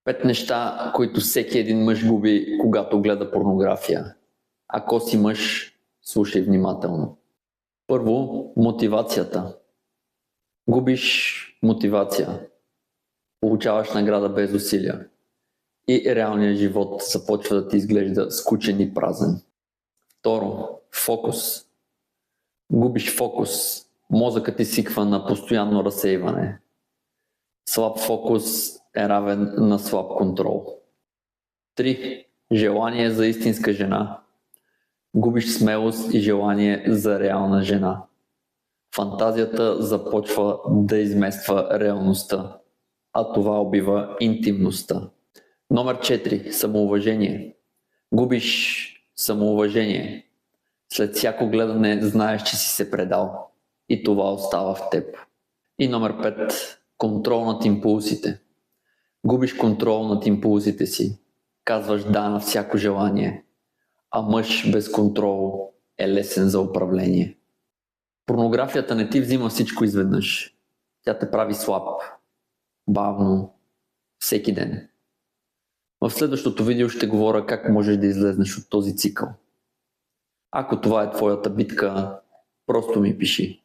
5 неща, които всеки един мъж губи, когато гледа порнография. Ако си мъж, слушай внимателно. Първо, мотивацията. Губиш мотивация. Получаваш награда без усилия. И реалният живот започва да ти изглежда скучен и празен. Второ, фокус. Губиш фокус. Мозъкът ти свиква на постоянно разсейване. Слаб фокус е равен на слаб контрол. 3. Желание за истинска жена. Губиш смелост и желание за реална жена. Фантазията започва да измества реалността, а това убива интимността. Номер 4. Самоуважение. Губиш самоуважение. След всяко гледане знаеш, че си се предал и това остава в теб. И номер 5. Контрол над импулсите. Губиш контрол над импулсите си. Казваш да на всяко желание, а мъж без контрол е лесен за управление. Порнографията не ти взима всичко изведнъж. Тя те прави слаб, бавно, всеки ден. В следващото видео ще говоря как можеш да излезнеш от този цикъл. Ако това е твоята битка, просто ми пиши.